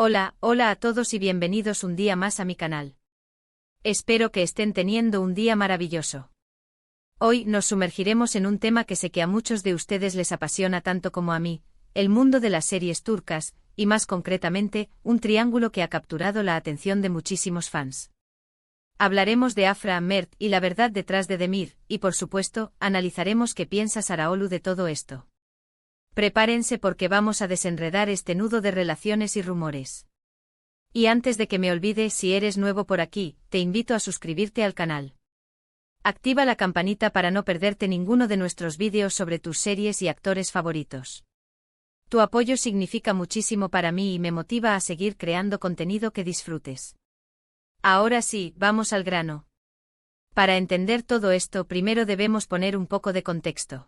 Hola a todos y bienvenidos un día más a mi canal. Espero que estén teniendo un día maravilloso. Hoy nos sumergiremos en un tema que sé que a muchos de ustedes les apasiona tanto como a mí, el mundo de las series turcas, y más concretamente, un triángulo que ha capturado la atención de muchísimos fans. Hablaremos de Afra, Mert y la verdad detrás de Demir, y por supuesto, analizaremos qué piensa Saraolu de todo esto. Prepárense porque vamos a desenredar este nudo de relaciones y rumores. Y antes de que me olvide, si eres nuevo por aquí, te invito a suscribirte al canal. Activa la campanita para no perderte ninguno de nuestros vídeos sobre tus series y actores favoritos. Tu apoyo significa muchísimo para mí y me motiva a seguir creando contenido que disfrutes. Ahora sí, vamos al grano. Para entender todo esto, primero debemos poner un poco de contexto.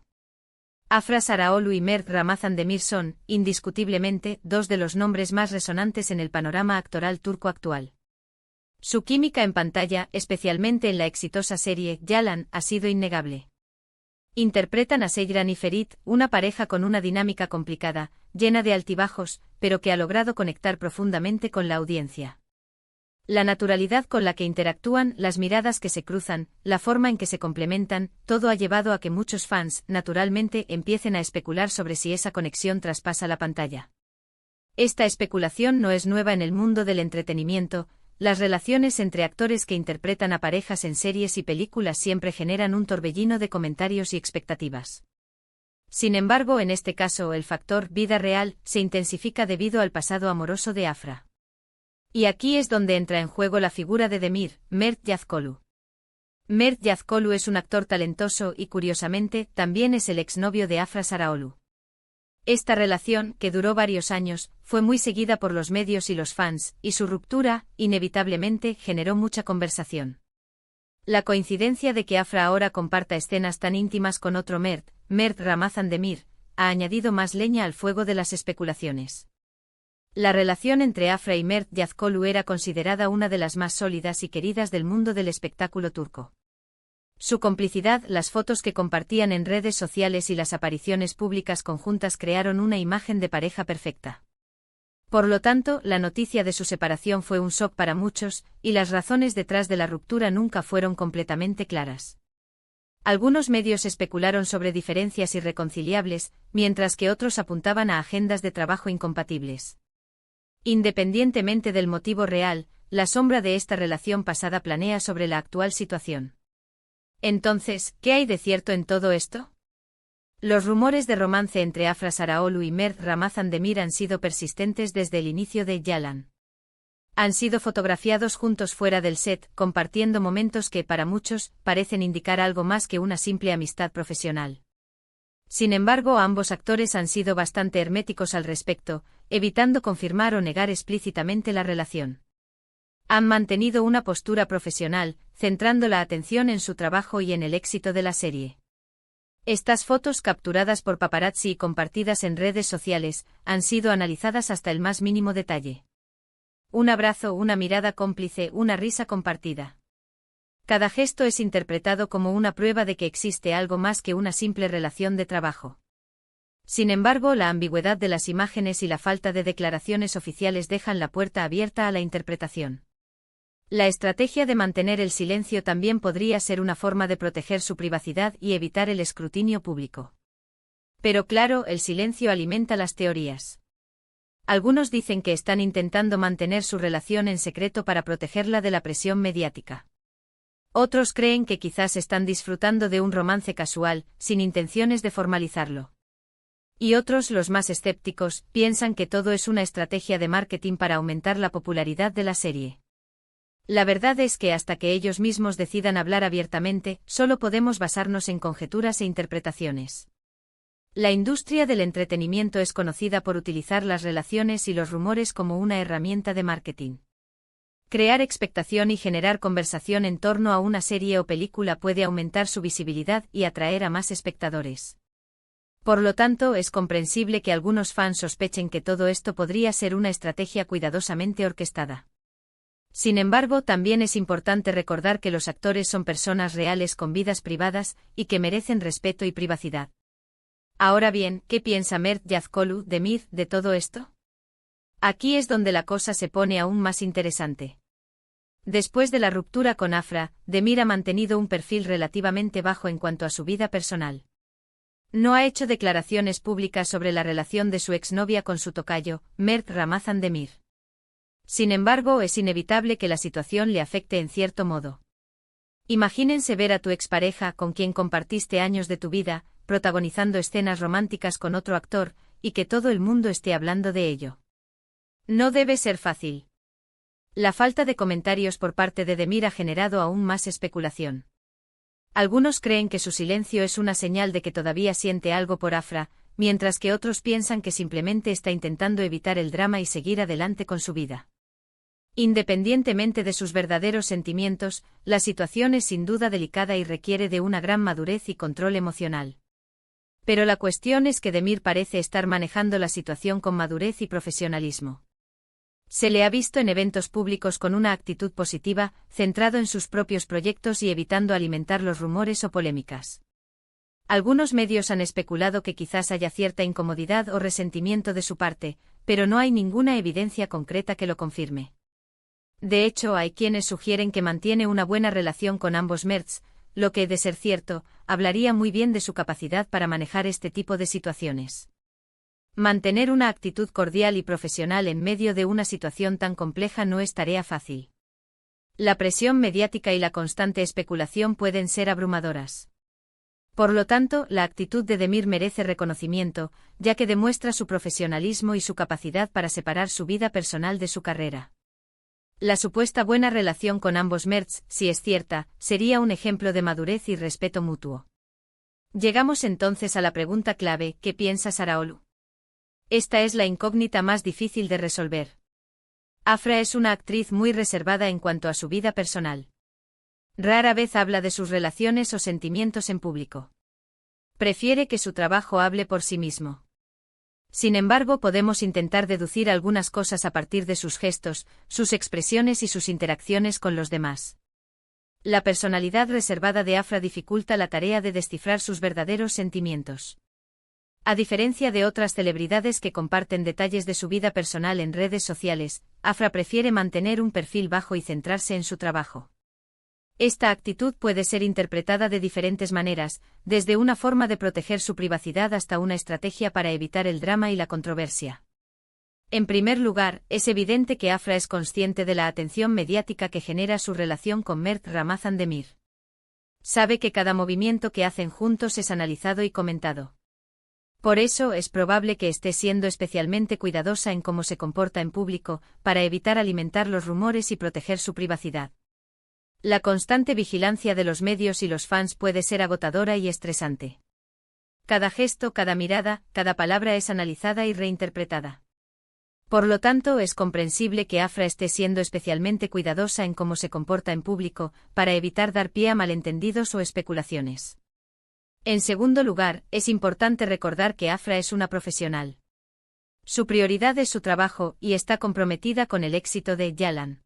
Afra Saraolu y Mert Ramazan Demir son, indiscutiblemente, dos de los nombres más resonantes en el panorama actoral turco actual. Su química en pantalla, especialmente en la exitosa serie Yalan, ha sido innegable. Interpretan a Seyran y Ferit, una pareja con una dinámica complicada, llena de altibajos, pero que ha logrado conectar profundamente con la audiencia. La naturalidad con la que interactúan, las miradas que se cruzan, la forma en que se complementan, todo ha llevado a que muchos fans, naturalmente, empiecen a especular sobre si esa conexión traspasa la pantalla. Esta especulación no es nueva en el mundo del entretenimiento, las relaciones entre actores que interpretan a parejas en series y películas siempre generan un torbellino de comentarios y expectativas. Sin embargo, en este caso, el factor vida real se intensifica debido al pasado amoroso de Afra. Y aquí es donde entra en juego la figura de Demir, Mert Yazkolu. Mert Yazkolu es un actor talentoso y, curiosamente, también es el exnovio de Afra Saraolu. Esta relación, que duró varios años, fue muy seguida por los medios y los fans, y su ruptura, inevitablemente, generó mucha conversación. La coincidencia de que Afra ahora comparta escenas tan íntimas con otro Mert Ramazan Demir, ha añadido más leña al fuego de las especulaciones. La relación entre Afra y Mert Yazkolu era considerada una de las más sólidas y queridas del mundo del espectáculo turco. Su complicidad, las fotos que compartían en redes sociales y las apariciones públicas conjuntas crearon una imagen de pareja perfecta. Por lo tanto, la noticia de su separación fue un shock para muchos, y las razones detrás de la ruptura nunca fueron completamente claras. Algunos medios especularon sobre diferencias irreconciliables, mientras que otros apuntaban a agendas de trabajo incompatibles. Independientemente del motivo real, la sombra de esta relación pasada planea sobre la actual situación. Entonces, ¿qué hay de cierto en todo esto? Los rumores de romance entre Afra Saraolu y Mert Ramazan Demir han sido persistentes desde el inicio de Yalan. Han sido fotografiados juntos fuera del set, compartiendo momentos que, para muchos, parecen indicar algo más que una simple amistad profesional. Sin embargo, ambos actores han sido bastante herméticos al respecto, evitando confirmar o negar explícitamente la relación. Han mantenido una postura profesional, centrando la atención en su trabajo y en el éxito de la serie. Estas fotos capturadas por paparazzi y compartidas en redes sociales, han sido analizadas hasta el más mínimo detalle. Un abrazo, una mirada cómplice, una risa compartida. Cada gesto es interpretado como una prueba de que existe algo más que una simple relación de trabajo. Sin embargo, la ambigüedad de las imágenes y la falta de declaraciones oficiales dejan la puerta abierta a la interpretación. La estrategia de mantener el silencio también podría ser una forma de proteger su privacidad y evitar el escrutinio público. Pero claro, el silencio alimenta las teorías. Algunos dicen que están intentando mantener su relación en secreto para protegerla de la presión mediática. Otros creen que quizás están disfrutando de un romance casual, sin intenciones de formalizarlo. Y otros, los más escépticos, piensan que todo es una estrategia de marketing para aumentar la popularidad de la serie. La verdad es que hasta que ellos mismos decidan hablar abiertamente, solo podemos basarnos en conjeturas e interpretaciones. La industria del entretenimiento es conocida por utilizar las relaciones y los rumores como una herramienta de marketing. Crear expectación y generar conversación en torno a una serie o película puede aumentar su visibilidad y atraer a más espectadores. Por lo tanto, es comprensible que algunos fans sospechen que todo esto podría ser una estrategia cuidadosamente orquestada. Sin embargo, también es importante recordar que los actores son personas reales con vidas privadas y que merecen respeto y privacidad. Ahora bien, ¿qué piensa Mert Yazkolu, Demir, de todo esto? Aquí es donde la cosa se pone aún más interesante. Después de la ruptura con Afra, Demir ha mantenido un perfil relativamente bajo en cuanto a su vida personal. No ha hecho declaraciones públicas sobre la relación de su exnovia con su tocayo, Mert Ramazan Demir. Sin embargo, es inevitable que la situación le afecte en cierto modo. Imagínense ver a tu expareja, con quien compartiste años de tu vida, protagonizando escenas románticas con otro actor, y que todo el mundo esté hablando de ello. No debe ser fácil. La falta de comentarios por parte de Demir ha generado aún más especulación. Algunos creen que su silencio es una señal de que todavía siente algo por Afra, mientras que otros piensan que simplemente está intentando evitar el drama y seguir adelante con su vida. Independientemente de sus verdaderos sentimientos, la situación es sin duda delicada y requiere de una gran madurez y control emocional. Pero la cuestión es que Demir parece estar manejando la situación con madurez y profesionalismo. Se le ha visto en eventos públicos con una actitud positiva, centrado en sus propios proyectos y evitando alimentar los rumores o polémicas. Algunos medios han especulado que quizás haya cierta incomodidad o resentimiento de su parte, pero no hay ninguna evidencia concreta que lo confirme. De hecho, hay quienes sugieren que mantiene una buena relación con ambos Merts, lo que, de ser cierto, hablaría muy bien de su capacidad para manejar este tipo de situaciones. Mantener una actitud cordial y profesional en medio de una situación tan compleja no es tarea fácil. La presión mediática y la constante especulación pueden ser abrumadoras. Por lo tanto, la actitud de Demir merece reconocimiento, ya que demuestra su profesionalismo y su capacidad para separar su vida personal de su carrera. La supuesta buena relación con ambos Merts, si es cierta, sería un ejemplo de madurez y respeto mutuo. Llegamos entonces a la pregunta clave: ¿qué piensa Saraolu? Esta es la incógnita más difícil de resolver. Afra es una actriz muy reservada en cuanto a su vida personal. Rara vez habla de sus relaciones o sentimientos en público. Prefiere que su trabajo hable por sí mismo. Sin embargo, podemos intentar deducir algunas cosas a partir de sus gestos, sus expresiones y sus interacciones con los demás. La personalidad reservada de Afra dificulta la tarea de descifrar sus verdaderos sentimientos. A diferencia de otras celebridades que comparten detalles de su vida personal en redes sociales, Afra prefiere mantener un perfil bajo y centrarse en su trabajo. Esta actitud puede ser interpretada de diferentes maneras, desde una forma de proteger su privacidad hasta una estrategia para evitar el drama y la controversia. En primer lugar, es evidente que Afra es consciente de la atención mediática que genera su relación con Mert Ramazan Demir. Sabe que cada movimiento que hacen juntos es analizado y comentado. Por eso es probable que esté siendo especialmente cuidadosa en cómo se comporta en público, para evitar alimentar los rumores y proteger su privacidad. La constante vigilancia de los medios y los fans puede ser agotadora y estresante. Cada gesto, cada mirada, cada palabra es analizada y reinterpretada. Por lo tanto, es comprensible que Afra esté siendo especialmente cuidadosa en cómo se comporta en público, para evitar dar pie a malentendidos o especulaciones. En segundo lugar, es importante recordar que Afra es una profesional. Su prioridad es su trabajo y está comprometida con el éxito de Yalan.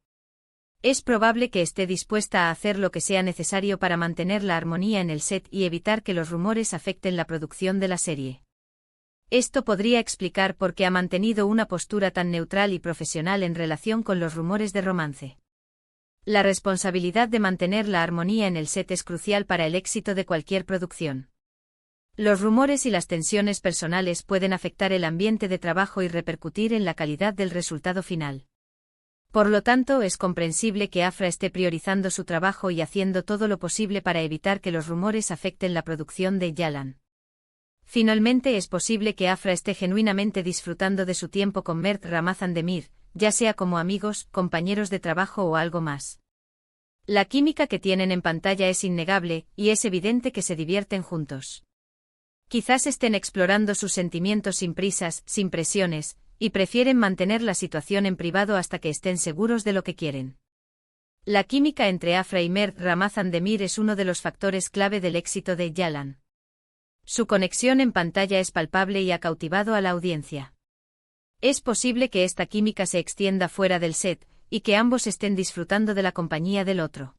Es probable que esté dispuesta a hacer lo que sea necesario para mantener la armonía en el set y evitar que los rumores afecten la producción de la serie. Esto podría explicar por qué ha mantenido una postura tan neutral y profesional en relación con los rumores de romance. La responsabilidad de mantener la armonía en el set es crucial para el éxito de cualquier producción. Los rumores y las tensiones personales pueden afectar el ambiente de trabajo y repercutir en la calidad del resultado final. Por lo tanto, es comprensible que Afra esté priorizando su trabajo y haciendo todo lo posible para evitar que los rumores afecten la producción de Yalan. Finalmente, es posible que Afra esté genuinamente disfrutando de su tiempo con Mert Ramazan Demir, ya sea como amigos, compañeros de trabajo o algo más. La química que tienen en pantalla es innegable, y es evidente que se divierten juntos. Quizás estén explorando sus sentimientos sin prisas, sin presiones, y prefieren mantener la situación en privado hasta que estén seguros de lo que quieren. La química entre Afra y Mert Ramazan Demir es uno de los factores clave del éxito de Yalan. Su conexión en pantalla es palpable y ha cautivado a la audiencia. Es posible que esta química se extienda fuera del set, y que ambos estén disfrutando de la compañía del otro.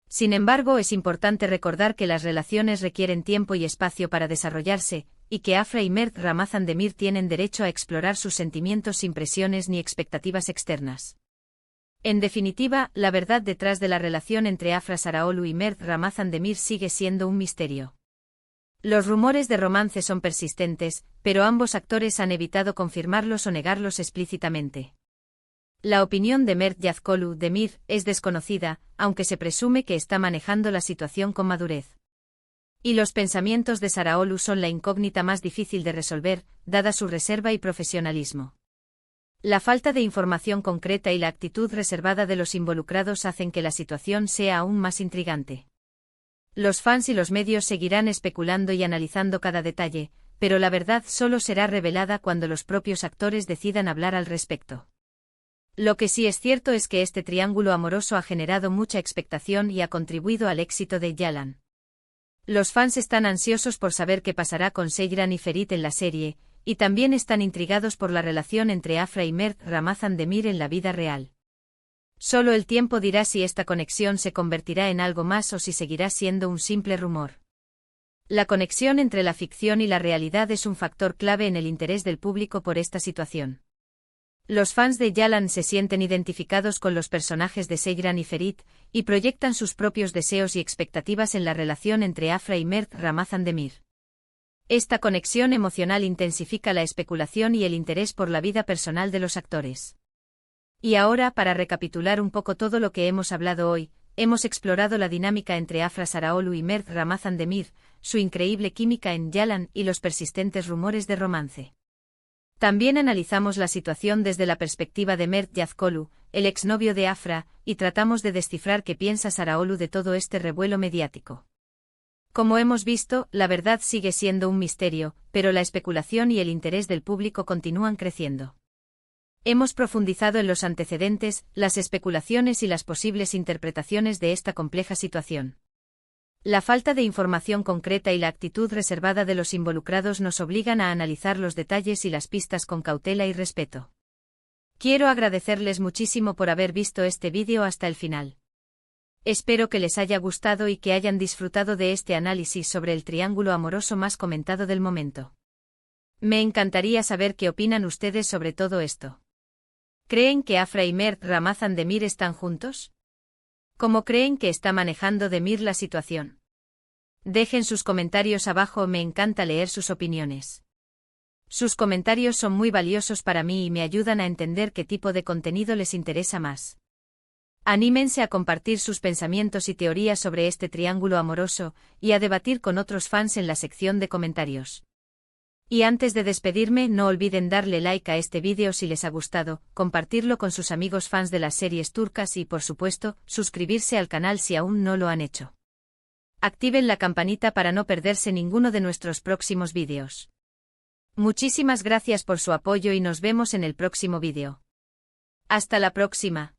Sin embargo, es importante recordar que las relaciones requieren tiempo y espacio para desarrollarse, y que Afra y Mert Ramazan Demir tienen derecho a explorar sus sentimientos sin presiones ni expectativas externas. En definitiva, la verdad detrás de la relación entre Afra Saraoglu y Mert Ramazan Demir sigue siendo un misterio. Los rumores de romance son persistentes, pero ambos actores han evitado confirmarlos o negarlos explícitamente. La opinión de Mert Yazgolu Demir es desconocida, aunque se presume que está manejando la situación con madurez. Y los pensamientos de Saraoglu son la incógnita más difícil de resolver, dada su reserva y profesionalismo. La falta de información concreta y la actitud reservada de los involucrados hacen que la situación sea aún más intrigante. Los fans y los medios seguirán especulando y analizando cada detalle, pero la verdad solo será revelada cuando los propios actores decidan hablar al respecto. Lo que sí es cierto es que este triángulo amoroso ha generado mucha expectación y ha contribuido al éxito de Yalan. Los fans están ansiosos por saber qué pasará con Seyran y Ferit en la serie, y también están intrigados por la relación entre Afra y Mert Ramazan Demir en la vida real. Solo el tiempo dirá si esta conexión se convertirá en algo más o si seguirá siendo un simple rumor. La conexión entre la ficción y la realidad es un factor clave en el interés del público por esta situación. Los fans de Yalan se sienten identificados con los personajes de Seyran y Ferit, y proyectan sus propios deseos y expectativas en la relación entre Afra y Mert Ramazan Demir. Esta conexión emocional intensifica la especulación y el interés por la vida personal de los actores. Y ahora, para recapitular un poco todo lo que hemos hablado hoy, hemos explorado la dinámica entre Afra Saraoglu y Mert Ramazan Demir, su increíble química en Yalan y los persistentes rumores de romance. También analizamos la situación desde la perspectiva de Mert Yazgolu, el exnovio de Afra, y tratamos de descifrar qué piensa Saraoglu de todo este revuelo mediático. Como hemos visto, la verdad sigue siendo un misterio, pero la especulación y el interés del público continúan creciendo. Hemos profundizado en los antecedentes, las especulaciones y las posibles interpretaciones de esta compleja situación. La falta de información concreta y la actitud reservada de los involucrados nos obligan a analizar los detalles y las pistas con cautela y respeto. Quiero agradecerles muchísimo por haber visto este vídeo hasta el final. Espero que les haya gustado y que hayan disfrutado de este análisis sobre el triángulo amoroso más comentado del momento. Me encantaría saber qué opinan ustedes sobre todo esto. ¿Creen que Afra y Mert Ramazan Demir están juntos? ¿Cómo creen que está manejando Demir la situación? Dejen sus comentarios abajo, me encanta leer sus opiniones. Sus comentarios son muy valiosos para mí y me ayudan a entender qué tipo de contenido les interesa más. Anímense a compartir sus pensamientos y teorías sobre este triángulo amoroso, y a debatir con otros fans en la sección de comentarios. Y antes de despedirme, no olviden darle like a este vídeo si les ha gustado, compartirlo con sus amigos fans de las series turcas y, por supuesto, suscribirse al canal si aún no lo han hecho. Activen la campanita para no perderse ninguno de nuestros próximos vídeos. Muchísimas gracias por su apoyo y nos vemos en el próximo vídeo. Hasta la próxima.